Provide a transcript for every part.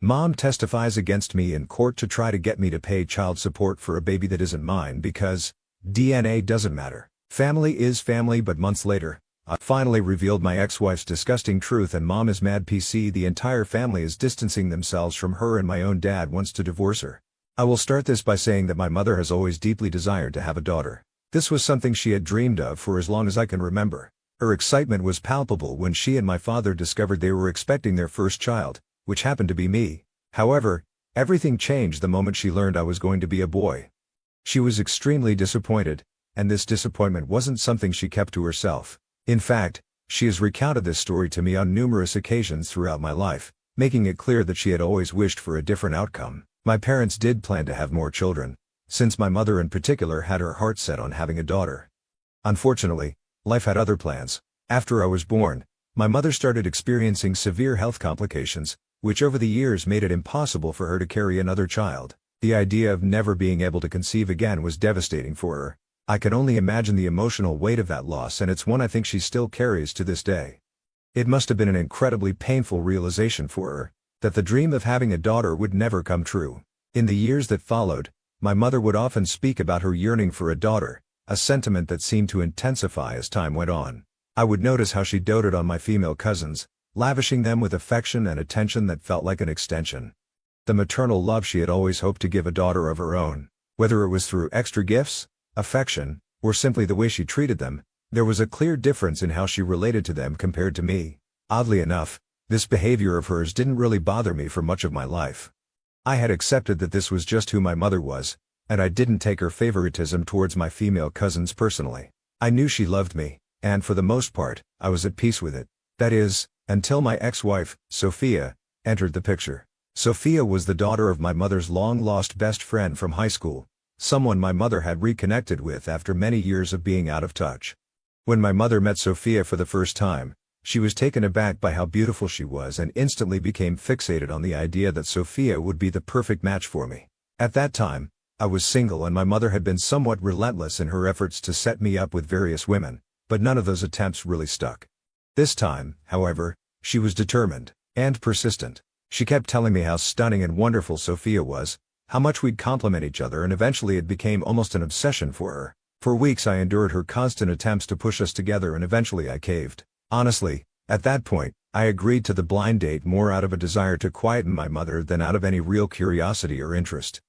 Mom testifies against me in court to try to get me to pay child support for a baby that isn't mine because DNA doesn't matter. Family is family, but months later, I finally revealed my ex-wife's disgusting truth and Mom is mad. The entire family is distancing themselves from her and my own dad wants to divorce her. I will start this by saying that my mother has always deeply desired to have a daughter. This was something she had dreamed of for as long as I can remember. Her excitement was palpable when she and my father discovered they were expecting their first child, which happened to be me. However, everything changed the moment she learned I was going to be a boy. She was extremely disappointed, and this disappointment wasn't something she kept to herself. In fact, she has recounted this story to me on numerous occasions throughout my life, making it clear that she had always wished for a different outcome. My parents did plan to have more children, since my mother in particular had her heart set on having a daughter. Unfortunately, life had other plans. After I was born, my mother started experiencing severe health complications, which over the years made it impossible for her to carry another child. The idea of never being able to conceive again was devastating for her. I can only imagine the emotional weight of that loss, and it's one I think she still carries to this day. It must have been an incredibly painful realization for her, that the dream of having a daughter would never come true. In the years that followed, my mother would often speak about her yearning for a daughter, a sentiment that seemed to intensify as time went on. I would notice how she doted on my female cousins, lavishing them with affection and attention that felt like an extension. The maternal love she had always hoped to give a daughter of her own. Whether it was through extra gifts, affection, or simply the way she treated them, there was a clear difference in how she related to them compared to me. Oddly enough, this behavior of hers didn't really bother me for much of my life. I had accepted that this was just who my mother was, and I didn't take her favoritism towards my female cousins personally. I knew she loved me, and for the most part, I was at peace with it. That is, until my ex-wife, Sophia, entered the picture. Sophia was the daughter of my mother's long-lost best friend from high school, someone my mother had reconnected with after many years of being out of touch. When my mother met Sophia for the first time, she was taken aback by how beautiful she was and instantly became fixated on the idea that Sophia would be the perfect match for me. At that time, I was single and my mother had been somewhat relentless in her efforts to set me up with various women, but none of those attempts really stuck. This time, however, she was determined and persistent. She kept telling me how stunning and wonderful Sophia was, how much we'd complement each other, and eventually it became almost an obsession for her. For weeks I endured her constant attempts to push us together and eventually I caved. Honestly, at that point, I agreed to the blind date more out of a desire to quieten my mother than out of any real curiosity or interest.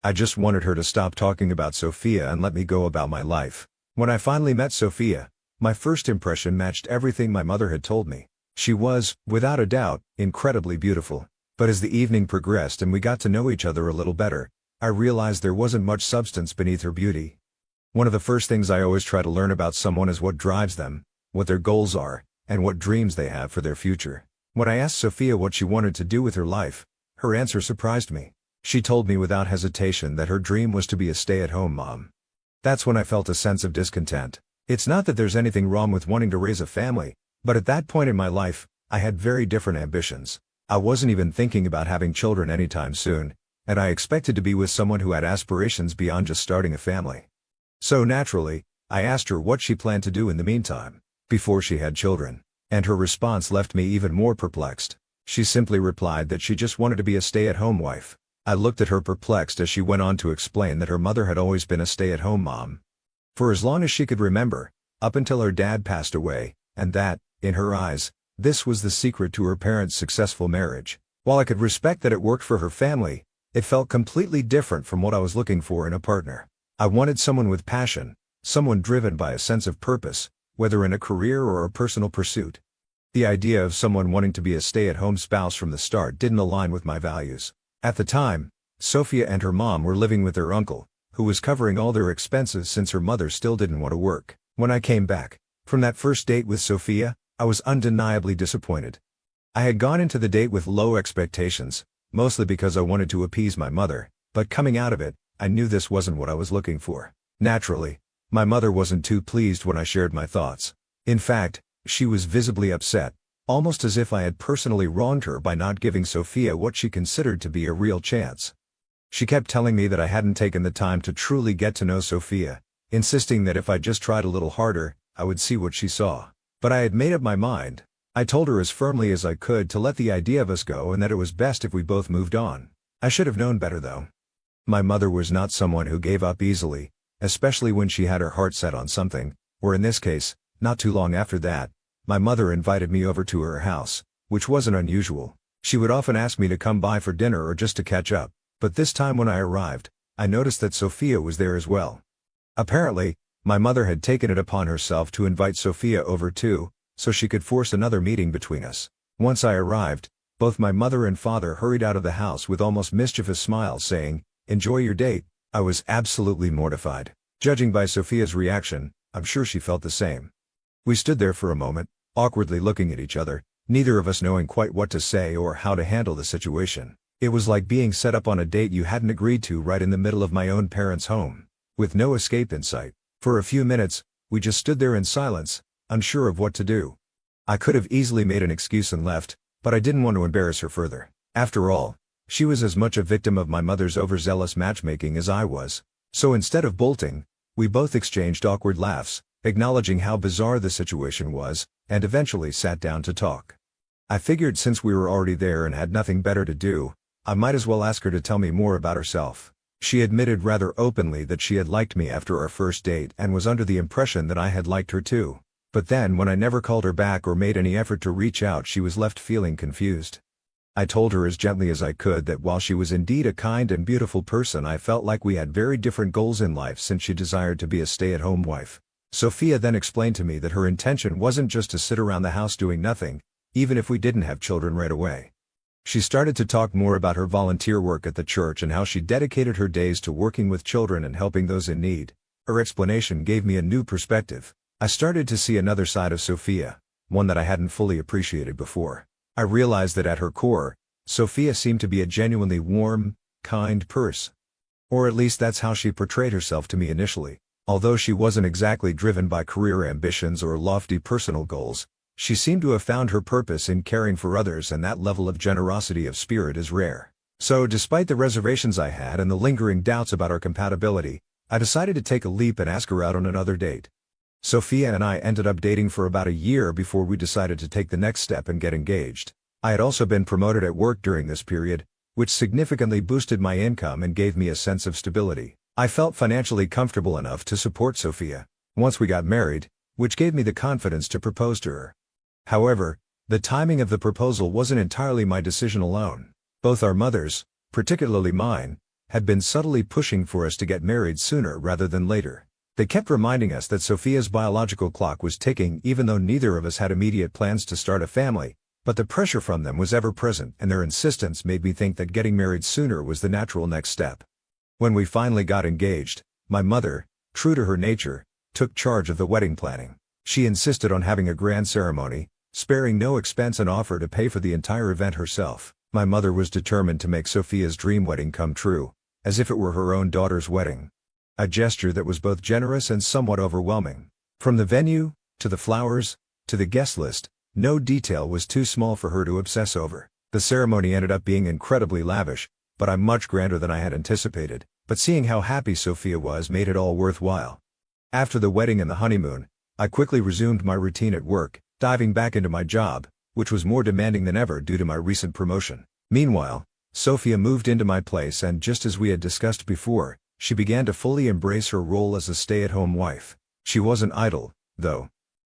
I just wanted her to stop talking about Sophia and let me go about my life. When I finally met Sophia, my first impression matched everything my mother had told me. She was, without a doubt, incredibly beautiful. But as the evening progressed and we got to know each other a little better, I realized there wasn't much substance beneath her beauty. One of the first things I always try to learn about someone is what drives them, what their goals are, and what dreams they have for their future. When I asked Sophia what she wanted to do with her life, her answer surprised me. She told me without hesitation that her dream was to be a stay-at-home mom. That's when I felt a sense of discontent. It's not that there's anything wrong with wanting to raise a family, but at that point in my life, I had very different ambitions. I wasn't even thinking about having children anytime soon, and I expected to be with someone who had aspirations beyond just starting a family. So naturally, I asked her what she planned to do in the meantime, before she had children, and her response left me even more perplexed. She simply replied that she just wanted to be a stay-at-home wife. I looked at her perplexed as she went on to explain that her mother had always been a stay-at-home mom for as long as she could remember, up until her dad passed away, and that, in her eyes, this was the secret to her parents' successful marriage. While I could respect that it worked for her family, it felt completely different from what I was looking for in a partner. I wanted someone with passion, someone driven by a sense of purpose, whether in a career or a personal pursuit. The idea of someone wanting to be a stay-at-home spouse from the start didn't align with my values. At the time, Sophia and her mom were living with their uncle, who was covering all their expenses since her mother still didn't want to work. When I came back from that first date with Sophia, I was undeniably disappointed. I had gone into the date with low expectations, mostly because I wanted to appease my mother, but coming out of it, I knew this wasn't what I was looking for. Naturally, my mother wasn't too pleased when I shared my thoughts. In fact, she was visibly upset, almost as if I had personally wronged her by not giving Sophia what she considered to be a real chance. She kept telling me that I hadn't taken the time to truly get to know Sophia, insisting that if I just tried a little harder, I would see what she saw. But I had made up my mind. I told her as firmly as I could to let the idea of us go and that it was best if we both moved on. I should have known better though. My mother was not someone who gave up easily, especially when she had her heart set on something, or in this case, not too long after that, my mother invited me over to her house, which wasn't unusual. She would often ask me to come by for dinner or just to catch up, but this time when I arrived, I noticed that Sophia was there as well. Apparently, my mother had taken it upon herself to invite Sophia over too, so she could force another meeting between us. Once I arrived, both my mother and father hurried out of the house with almost mischievous smiles saying, "Enjoy your date." I was absolutely mortified. Judging by Sophia's reaction, I'm sure she felt the same. We stood there for a moment, awkwardly looking at each other, neither of us knowing quite what to say or how to handle the situation. It was like being set up on a date you hadn't agreed to right in the middle of my own parents' home, with no escape in sight. For a few minutes, we just stood there in silence, unsure of what to do. I could have easily made an excuse and left, but I didn't want to embarrass her further. After all, she was as much a victim of my mother's overzealous matchmaking as I was. So instead of bolting, we both exchanged awkward laughs, acknowledging how bizarre the situation was, and eventually sat down to talk. I figured since we were already there and had nothing better to do, I might as well ask her to tell me more about herself. She admitted rather openly that she had liked me after our first date and was under the impression that I had liked her too. But then when I never called her back or made any effort to reach out, she was left feeling confused. I told her as gently as I could that while she was indeed a kind and beautiful person, I felt like we had very different goals in life since she desired to be a stay-at-home wife. Sophia then explained to me that her intention wasn't just to sit around the house doing nothing, even if we didn't have children right away. She started to talk more about her volunteer work at the church and how she dedicated her days to working with children and helping those in need. Her explanation gave me a new perspective. I started to see another side of Sophia, one that I hadn't fully appreciated before. I realized that at her core, Sophia seemed to be a genuinely warm, kind person. Or at least that's how she portrayed herself to me initially. Although she wasn't exactly driven by career ambitions or lofty personal goals, she seemed to have found her purpose in caring for others, and that level of generosity of spirit is rare. So despite the reservations I had and the lingering doubts about our compatibility, I decided to take a leap and ask her out on another date. Sophia and I ended up dating for about a year before we decided to take the next step and get engaged. I had also been promoted at work during this period, which significantly boosted my income and gave me a sense of stability. I felt financially comfortable enough to support Sophia. Once we got married, which gave me the confidence to propose to her. However, the timing of the proposal wasn't entirely my decision alone. Both our mothers, particularly mine, had been subtly pushing for us to get married sooner rather than later. They kept reminding us that Sophia's biological clock was ticking even though neither of us had immediate plans to start a family, but the pressure from them was ever present and their insistence made me think that getting married sooner was the natural next step. When we finally got engaged, my mother, true to her nature, took charge of the wedding planning. She insisted on having a grand ceremony, sparing no expense and offered to pay for the entire event herself. My mother was determined to make Sophia's dream wedding come true, as if it were her own daughter's wedding. A gesture that was both generous and somewhat overwhelming. From the venue, to the flowers, to the guest list, no detail was too small for her to obsess over. The ceremony ended up being incredibly lavish, but much grander than I had anticipated, but seeing how happy Sophia was made it all worthwhile. After the wedding and the honeymoon, I quickly resumed my routine at work, diving back into my job, which was more demanding than ever due to my recent promotion. Meanwhile, Sophia moved into my place, and just as we had discussed before, she began to fully embrace her role as a stay-at-home wife. She wasn't idle, though.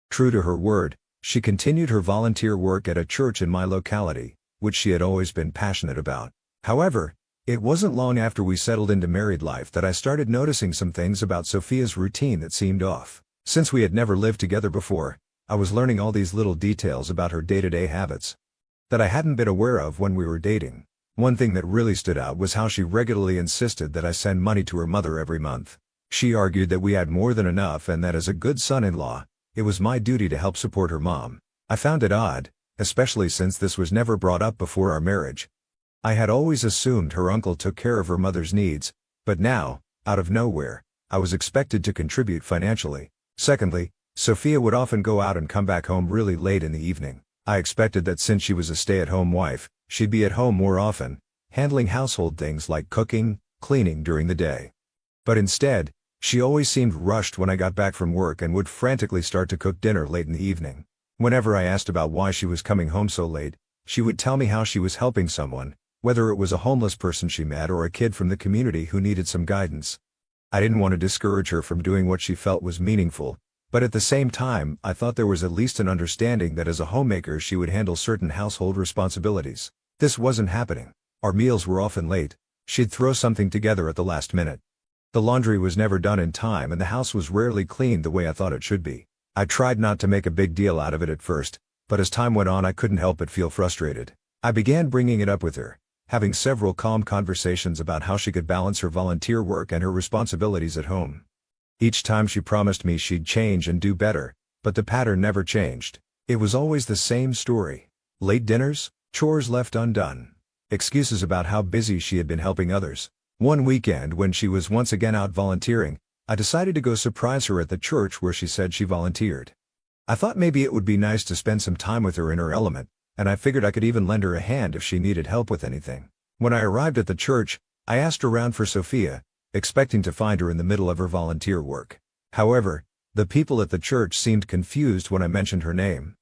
True to her word, she continued her volunteer work at a church in my locality, which she had always been passionate about. However, it wasn't long after we settled into married life that I started noticing some things about Sophia's routine that seemed off. Since we had never lived together before, I was learning all these little details about her day-to-day habits that I hadn't been aware of when we were dating. One thing that really stood out was how she regularly insisted that I send money to her mother every month. She argued that we had more than enough and that as a good son-in-law, it was my duty to help support her mom. I found it odd, especially since this was never brought up before our marriage. I had always assumed her uncle took care of her mother's needs, but now, out of nowhere, I was expected to contribute financially. Secondly, Sophia would often go out and come back home really late in the evening. I expected that since she was a stay-at-home wife, she'd be at home more often, handling household things like cooking, cleaning during the day. But instead, she always seemed rushed when I got back from work and would frantically start to cook dinner late in the evening. Whenever I asked about why she was coming home so late, she would tell me how she was helping someone, whether it was a homeless person she met or a kid from the community who needed some guidance. I didn't want to discourage her from doing what she felt was meaningful, but at the same time I thought there was at least an understanding that as a homemaker she would handle certain household responsibilities. This wasn't happening. Our meals were often late. She'd throw something together at the last minute. The laundry was never done in time and the house was rarely cleaned the way I thought it should be. I tried not to make a big deal out of it at first, but as time went on I couldn't help but feel frustrated. I began bringing it up with her, having several calm conversations about how she could balance her volunteer work and her responsibilities at home. Each time she promised me she'd change and do better, but the pattern never changed. It was always the same story. Late dinners, chores left undone, excuses about how busy she had been helping others. One weekend when she was once again out volunteering, I decided to go surprise her at the church where she said she volunteered. I thought maybe it would be nice to spend some time with her in her element, and I figured I could even lend her a hand if she needed help with anything. When I arrived at the church, I asked around for Sophia, expecting to find her in the middle of her volunteer work. However, the people at the church seemed confused when I mentioned her name.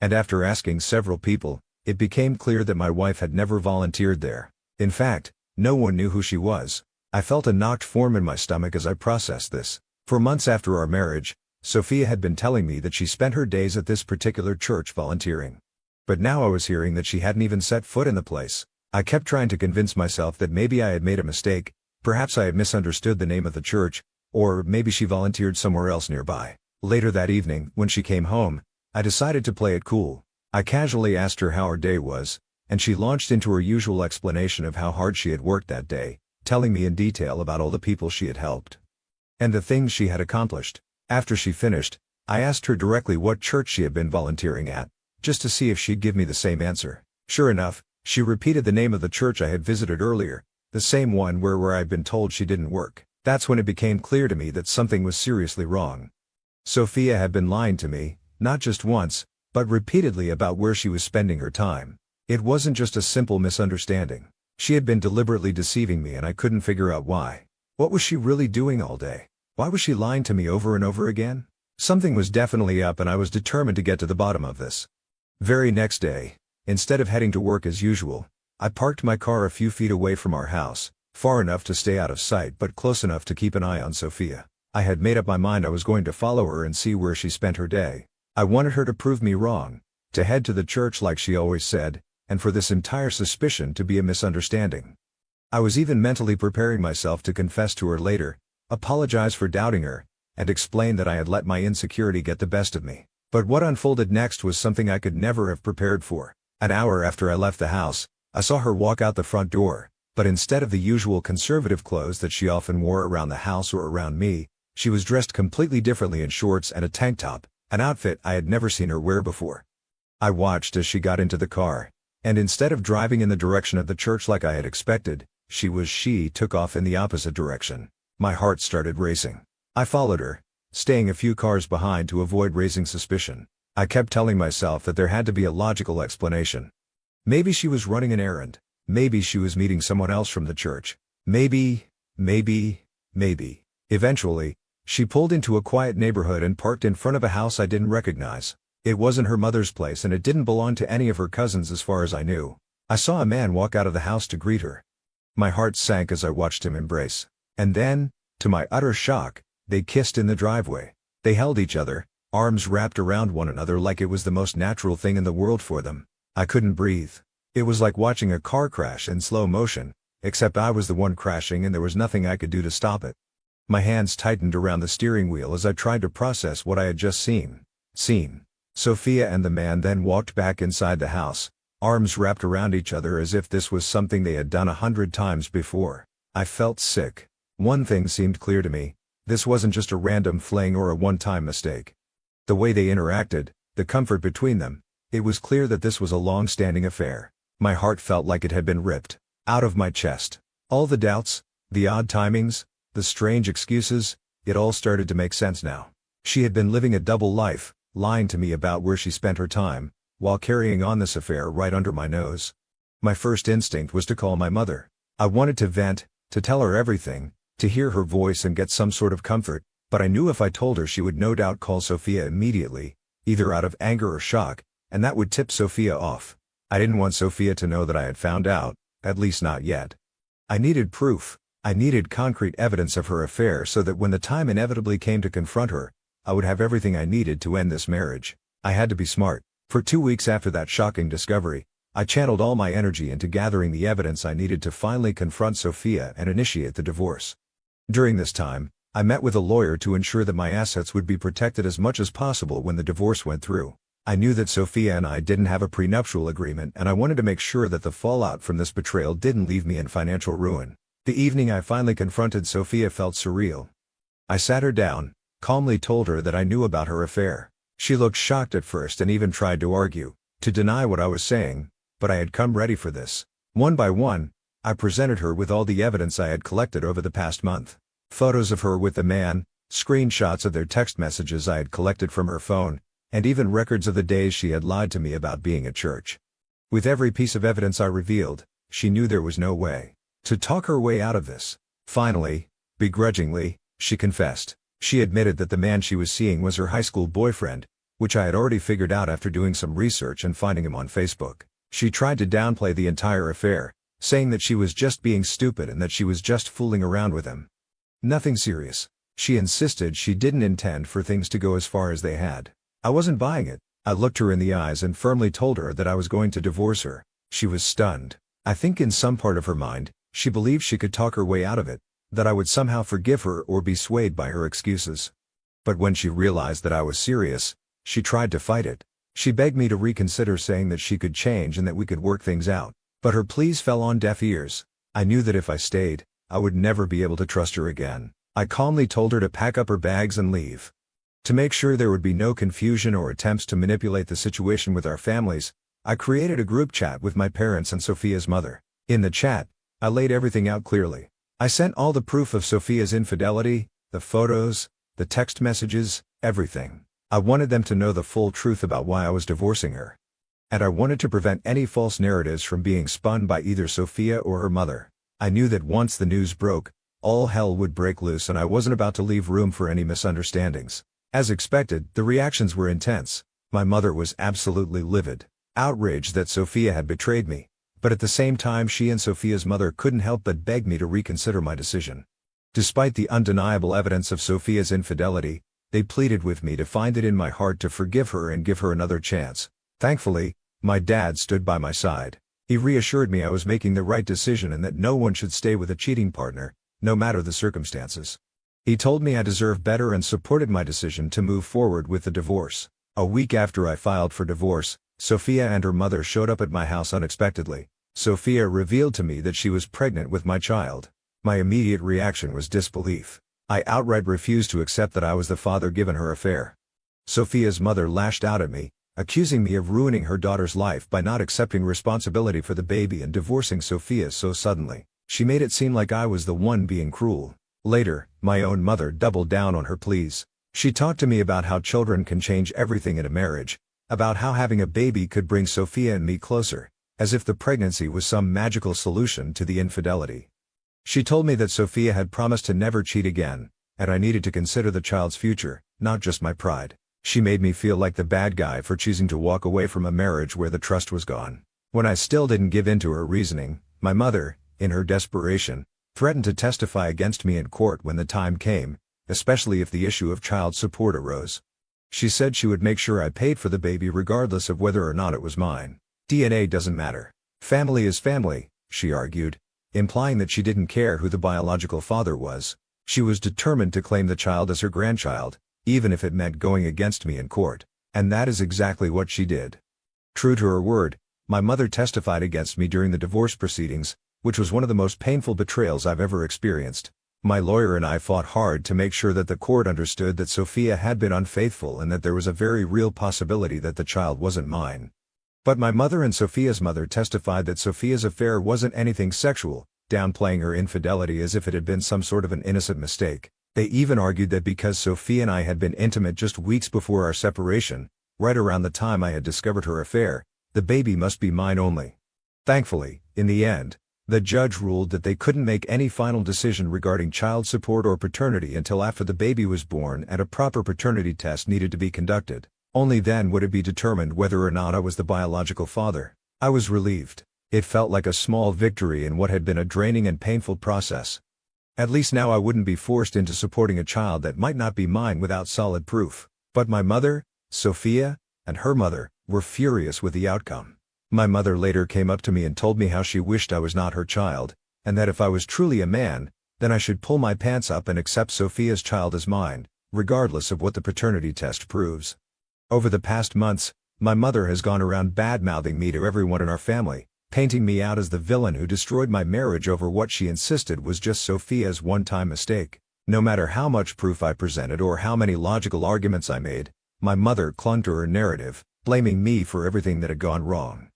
And after asking several people, it became clear that my wife had never volunteered there. In fact, no one knew who she was. I felt a knocked form in my stomach as I processed this. For months after our marriage, Sophia had been telling me that she spent her days at this particular church volunteering. But now I was hearing that she hadn't even set foot in the place. I kept trying to convince myself that maybe I had made a mistake, perhaps I had misunderstood the name of the church, or maybe she volunteered somewhere else nearby. Later that evening, when she came home, I decided to play it cool. I casually asked her how her day was, and she launched into her usual explanation of how hard she had worked that day, telling me in detail about all the people she had helped and the things she had accomplished. After she finished, I asked her directly what church she had been volunteering at, just to see if she'd give me the same answer. Sure enough, she repeated the name of the church I had visited earlier, the same one where I'd been told she didn't work. That's when it became clear to me that something was seriously wrong. Sophia had been lying to me, not just once, but repeatedly about where she was spending her time. It wasn't just a simple misunderstanding. She had been deliberately deceiving me and I couldn't figure out why. What was she really doing all day? Why was she lying to me over and over again? Something was definitely up and I was determined to get to the bottom of this. Very next day, instead of heading to work as usual, I parked my car a few feet away from our house, far enough to stay out of sight but close enough to keep an eye on Sophia. I had made up my mind I was going to follow her and see where she spent her day. I wanted her to prove me wrong, to head to the church like she always said, and for this entire suspicion to be a misunderstanding. I was even mentally preparing myself to confess to her later, apologize for doubting her, and explain that I had let my insecurity get the best of me. But what unfolded next was something I could never have prepared for. An hour after I left the house, I saw her walk out the front door, but instead of the usual conservative clothes that she often wore around the house or around me, she was dressed completely differently in shorts and a tank top, an outfit I had never seen her wear before. I watched as she got into the car, and instead of driving in the direction of the church like I had expected, she took off in the opposite direction. My heart started racing. I followed her, staying a few cars behind to avoid raising suspicion. I kept telling myself that there had to be a logical explanation. Maybe she was running an errand. Maybe she was meeting someone else from the church. Maybe. Eventually, she pulled into a quiet neighborhood and parked in front of a house I didn't recognize. It wasn't her mother's place and it didn't belong to any of her cousins as far as I knew. I saw a man walk out of the house to greet her. My heart sank as I watched him embrace. And then, to my utter shock, they kissed in the driveway. They held each other, arms wrapped around one another like it was the most natural thing in the world for them. I couldn't breathe. It was like watching a car crash in slow motion, except I was the one crashing and there was nothing I could do to stop it. My hands tightened around the steering wheel as I tried to process what I had just seen. Sophia and the man then walked back inside the house, arms wrapped around each other as if this was something they had done 100 times before. I felt sick. One thing seemed clear to me. This wasn't just a random fling or a one-time mistake. The way they interacted, the comfort between them, it was clear that this was a long-standing affair. My heart felt like it had been ripped out of my chest. All the doubts, the odd timings, the strange excuses, it all started to make sense now. She had been living a double life, lying to me about where she spent her time, while carrying on this affair right under my nose. My first instinct was to call my mother. I wanted to vent, to tell her everything, to hear her voice and get some sort of comfort, but I knew if I told her she would no doubt call Sophia immediately, either out of anger or shock, and that would tip Sophia off. I didn't want Sophia to know that I had found out, at least not yet. I needed proof. I needed concrete evidence of her affair so that when the time inevitably came to confront her, I would have everything I needed to end this marriage. I had to be smart. For 2 weeks after that shocking discovery, I channeled all my energy into gathering the evidence I needed to finally confront Sophia and initiate the divorce. During this time, I met with a lawyer to ensure that my assets would be protected as much as possible when the divorce went through. I knew that Sophia and I didn't have a prenuptial agreement, and I wanted to make sure that the fallout from this betrayal didn't leave me in financial ruin. The evening I finally confronted Sophia felt surreal. I sat her down, calmly told her that I knew about her affair. She looked shocked at first and even tried to argue, to deny what I was saying, but I had come ready for this. One by one, I presented her with all the evidence I had collected over the past month. Photos of her with the man, screenshots of their text messages I had collected from her phone, and even records of the days she had lied to me about being at church. With every piece of evidence I revealed, she knew there was no way to talk her way out of this. Finally, begrudgingly, she confessed. She admitted that the man she was seeing was her high school boyfriend, which I had already figured out after doing some research and finding him on Facebook. She tried to downplay the entire affair, saying that she was just being stupid and that she was just fooling around with him. Nothing serious. She insisted she didn't intend for things to go as far as they had. I wasn't buying it. I looked her in the eyes and firmly told her that I was going to divorce her. She was stunned. I think in some part of her mind, she believed she could talk her way out of it, that I would somehow forgive her or be swayed by her excuses. But when she realized that I was serious, she tried to fight it. She begged me to reconsider, saying that she could change and that we could work things out. But her pleas fell on deaf ears. I knew that if I stayed, I would never be able to trust her again. I calmly told her to pack up her bags and leave. To make sure there would be no confusion or attempts to manipulate the situation with our families, I created a group chat with my parents and Sophia's mother. In the chat, I laid everything out clearly. I sent all the proof of Sophia's infidelity, the photos, the text messages, everything. I wanted them to know the full truth about why I was divorcing her. And I wanted to prevent any false narratives from being spun by either Sophia or her mother. I knew that once the news broke, all hell would break loose, and I wasn't about to leave room for any misunderstandings. As expected, the reactions were intense. My mother was absolutely livid, outraged that Sophia had betrayed me, but at the same time she and Sophia's mother couldn't help but beg me to reconsider my decision. Despite the undeniable evidence of Sophia's infidelity, they pleaded with me to find it in my heart to forgive her and give her another chance. Thankfully, my dad stood by my side. He reassured me I was making the right decision and that no one should stay with a cheating partner, no matter the circumstances. He told me I deserved better and supported my decision to move forward with the divorce. A week after I filed for divorce, Sophia and her mother showed up at my house unexpectedly. Sophia revealed to me that she was pregnant with my child. My immediate reaction was disbelief. I outright refused to accept that I was the father given her affair. Sophia's mother lashed out at me, accusing me of ruining her daughter's life by not accepting responsibility for the baby and divorcing Sophia so suddenly. She made it seem like I was the one being cruel. Later, my own mother doubled down on her pleas. She talked to me about how children can change everything in a marriage, about how having a baby could bring Sophia and me closer, as if the pregnancy was some magical solution to the infidelity. She told me that Sophia had promised to never cheat again, and I needed to consider the child's future, not just my pride. She made me feel like the bad guy for choosing to walk away from a marriage where the trust was gone. When I still didn't give in to her reasoning, my mother, in her desperation, threatened to testify against me in court when the time came, especially if the issue of child support arose. She said she would make sure I paid for the baby regardless of whether or not it was mine. DNA doesn't matter. Family is family, she argued, implying that she didn't care who the biological father was. She was determined to claim the child as her grandchild, even if it meant going against me in court. And that is exactly what she did. True to her word, my mother testified against me during the divorce proceedings, which was one of the most painful betrayals I've ever experienced. My lawyer and I fought hard to make sure that the court understood that Sophia had been unfaithful and that there was a very real possibility that the child wasn't mine. But my mother and Sophia's mother testified that Sophia's affair wasn't anything sexual, downplaying her infidelity as if it had been some sort of an innocent mistake. They even argued that because Sophia and I had been intimate just weeks before our separation, right around the time I had discovered her affair, the baby must be mine only. Thankfully, in the end, the judge ruled that they couldn't make any final decision regarding child support or paternity until after the baby was born and a proper paternity test needed to be conducted. Only then would it be determined whether or not I was the biological father. I was relieved. It felt like a small victory in what had been a draining and painful process. At least now I wouldn't be forced into supporting a child that might not be mine without solid proof. But my mother, Sophia, and her mother, were furious with the outcome. My mother later came up to me and told me how she wished I was not her child, and that if I was truly a man, then I should pull my pants up and accept Sophia's child as mine, regardless of what the paternity test proves. Over the past months, my mother has gone around bad-mouthing me to everyone in our family, painting me out as the villain who destroyed my marriage over what she insisted was just Sophia's one-time mistake. No matter how much proof I presented or how many logical arguments I made, my mother clung to her narrative, blaming me for everything that had gone wrong.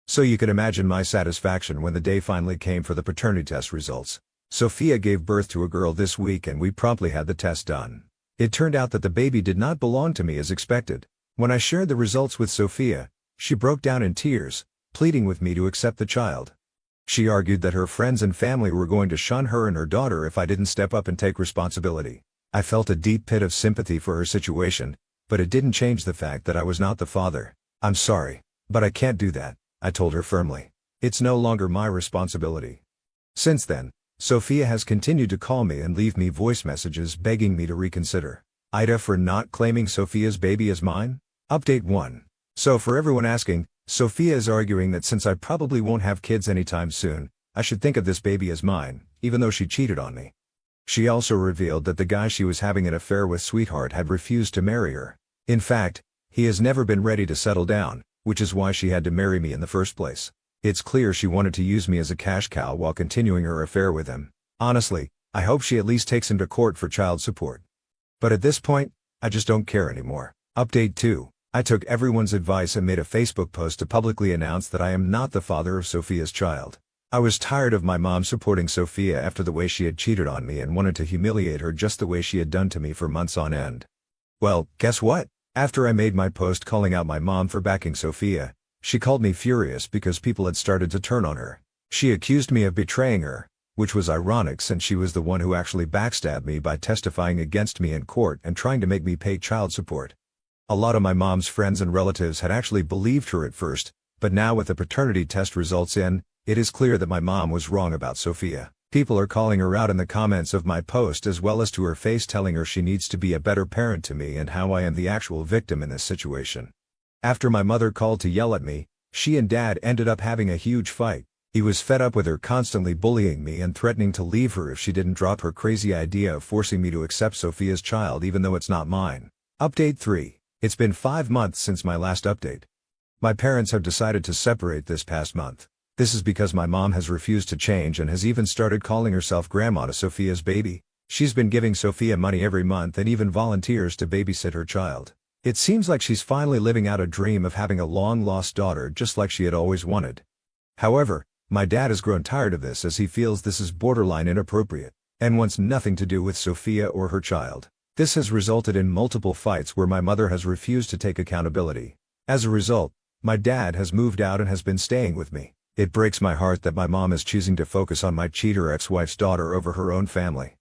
So you could imagine my satisfaction when the day finally came for the paternity test results. Sophia gave birth to a girl this week and we promptly had the test done. It turned out that the baby did not belong to me as expected. When I shared the results with Sophia, she broke down in tears, pleading with me to accept the child. She argued that her friends and family were going to shun her and her daughter if I didn't step up and take responsibility. I felt a deep pit of sympathy for her situation, but it didn't change the fact that I was not the father. "I'm sorry, but I can't do that," I told her firmly. "It's no longer my responsibility." Since then, Sophia has continued to call me and leave me voice messages begging me to reconsider. Ida for not claiming Sophia's baby as mine? Update 1. So for everyone asking, Sophia is arguing that since I probably won't have kids anytime soon, I should think of this baby as mine, even though she cheated on me. She also revealed that the guy she was having an affair with, sweetheart, had refused to marry her. In fact, he has never been ready to settle down, which is why she had to marry me in the first place. It's clear she wanted to use me as a cash cow while continuing her affair with him. Honestly, I hope she at least takes him to court for child support. But at this point, I just don't care anymore. Update 2. I took everyone's advice and made a Facebook post to publicly announce that I am not the father of Sophia's child. I was tired of my mom supporting Sophia after the way she had cheated on me and wanted to humiliate her just the way she had done to me for months on end. Well, guess what? After I made my post calling out my mom for backing Sophia, she called me furious because people had started to turn on her. She accused me of betraying her, which was ironic since she was the one who actually backstabbed me by testifying against me in court and trying to make me pay child support. A lot of my mom's friends and relatives had actually believed her at first, but now with the paternity test results in, it is clear that my mom was wrong about Sophia. People are calling her out in the comments of my post as well as to her face, telling her she needs to be a better parent to me and how I am the actual victim in this situation. After my mother called to yell at me, she and Dad ended up having a huge fight. He was fed up with her constantly bullying me and threatening to leave her if she didn't drop her crazy idea of forcing me to accept Sophia's child even though it's not mine. Update 3. It's been 5 months since my last update. My parents have decided to separate this past month. This is because my mom has refused to change and has even started calling herself grandma to Sophia's baby. She's been giving Sophia money every month and even volunteers to babysit her child. It seems like she's finally living out a dream of having a long-lost daughter just like she had always wanted. However, my dad has grown tired of this as he feels this is borderline inappropriate, and wants nothing to do with Sophia or her child. This has resulted in multiple fights where my mother has refused to take accountability. As a result, my dad has moved out and has been staying with me. It breaks my heart that my mom is choosing to focus on my cheater ex-wife's daughter over her own family.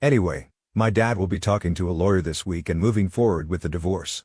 Anyway, my dad will be talking to a lawyer this week and moving forward with the divorce.